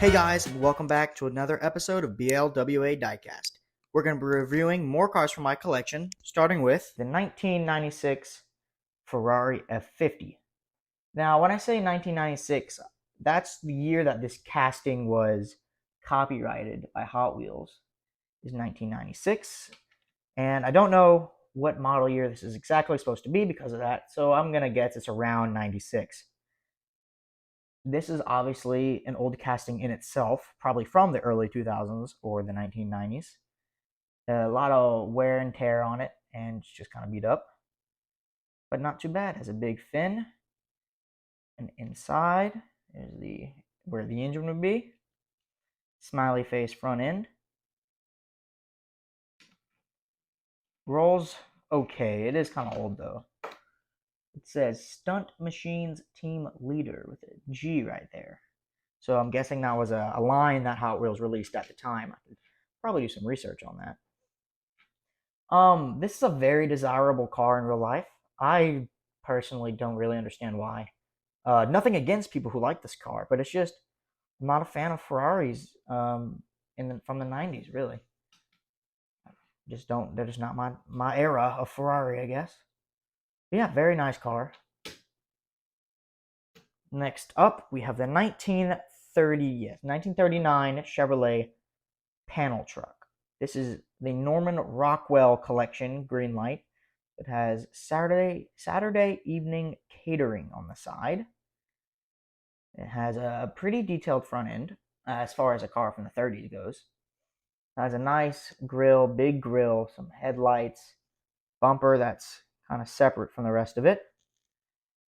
Hey guys, and welcome back to another episode of BLWA Diecast. We're going to be reviewing more cars from my collection, starting with the 1996 Ferrari F50. Now, when I say 1996, that's the year that this casting was copyrighted by Hot Wheels, is 1996. And I don't know what model year this is exactly supposed to be because of that, so I'm going to guess it's around 96. This is obviously an old casting in itself, probably from the early 2000s or the 1990s. A lot of wear and tear on it, and it's just kind of beat up, but not too bad. It has a big fin, and inside is where the engine would be. Smiley face front end. Rolls okay. It is kind of old though. It says Stunt Machines Team Leader with a G right there. So I'm guessing that was a line that Hot Wheels released at the time. I could probably do some research on that. This is a very desirable car in real life. I personally don't really understand why. Nothing against people who like this car, but it's just I'm not a fan of Ferraris from the 90s, really. Just don't. They're just not my era of Ferrari, I guess. But yeah, very nice car. Next up, we have the 1939 Chevrolet panel truck. This is the Norman Rockwell Collection green light. It has Saturday evening catering on the side. It has a pretty detailed front end as far as a car from the 30s goes. It has a nice grill, big grill, some headlights, bumper that's kind of separate from the rest of it.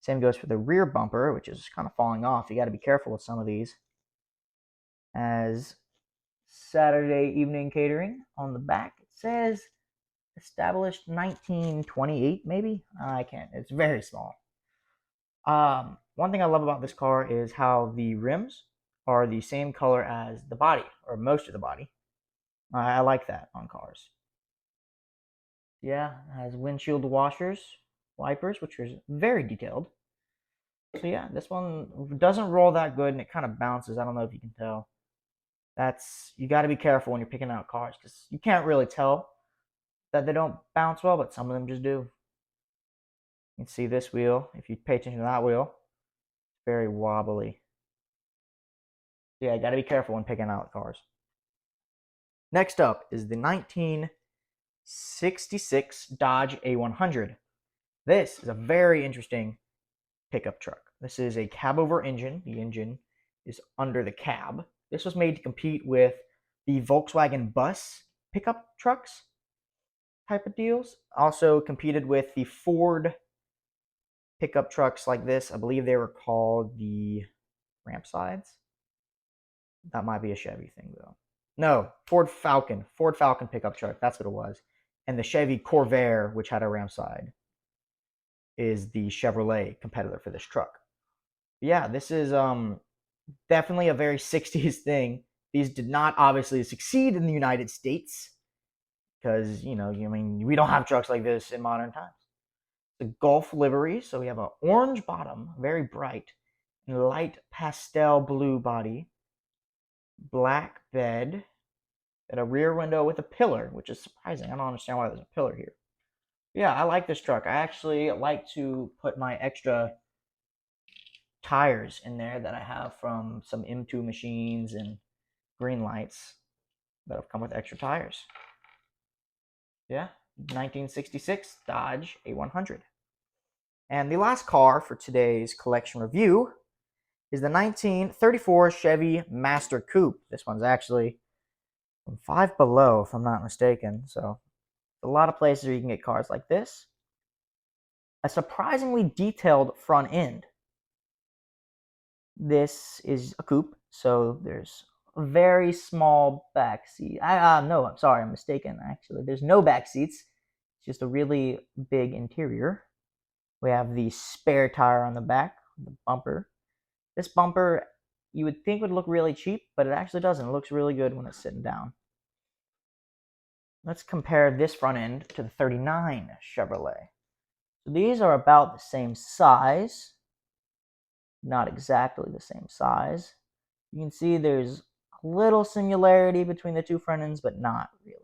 Same goes for the rear bumper, which is kind of falling off. You got to be careful with some of these. As Saturday evening catering on the back, it says established 1928, maybe. I can't. It's very small. One thing I love about this car is how the rims are the same color as the body, or most of the body. I like that on cars. Yeah, it has windshield wipers, which is very detailed. So yeah, this one doesn't roll that good, and it kind of bounces. I don't know if you can tell. You got to be careful when you're picking out cars because you can't really tell that they don't bounce well, but some of them just do. You can see this wheel. If you pay attention to that wheel, it's very wobbly. Yeah, you got to be careful when picking out cars. Next up is the 1966 Dodge A100. This is a very interesting pickup truck. This is a cab-over engine. The engine is under the cab. This was made to compete with the Volkswagen bus pickup trucks type of deals. Also competed with the Ford pickup trucks like this. I believe they were called the ramp sides. That might be a Chevy thing though. No, Ford Falcon pickup truck. That's what it was. And the Chevy Corvair, which had a ramp side, is the Chevrolet competitor for this truck. Yeah, this is definitely a very 60s thing. These did not obviously succeed in the United States because, we don't have trucks like this in modern times. The Gulf livery, so we have an orange bottom, very bright, and light pastel blue body, black bed, and a rear window with a pillar, which is surprising. I don't understand why there's a pillar here. Yeah, I like this truck. I actually like to put my extra tires in there that I have from some M2 machines and green lights that have come with extra tires. Yeah, 1966 Dodge A100. And the last car for today's collection review is the 1934 Chevy Master Coupe. This one's actually from Five Below, if I'm not mistaken. So a lot of places where you can get cars like this. A surprisingly detailed front end. This is a coupe, so there's a very small back seat. No, I'm sorry, I'm mistaken. Actually, there's no back seats. It's just a really big interior. We have the spare tire on the back, the bumper. This bumper, you would think would look really cheap, but it actually doesn't. It looks really good when it's sitting down. Let's compare this front end to the 39 Chevrolet. So these are about the same size. Not exactly the same size. You can see there's a little similarity between the two front ends, but not really.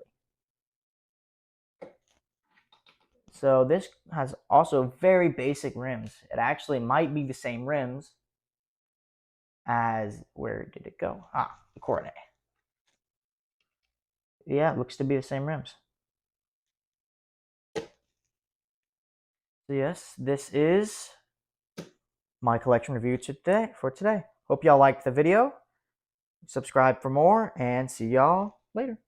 So this has also very basic rims. It actually might be the same rims as, where did it go? The Coronet. Yeah, it looks to be the same rims. So yes, this is my collection review for today. Hope y'all liked the video. Subscribe for more, and see y'all later.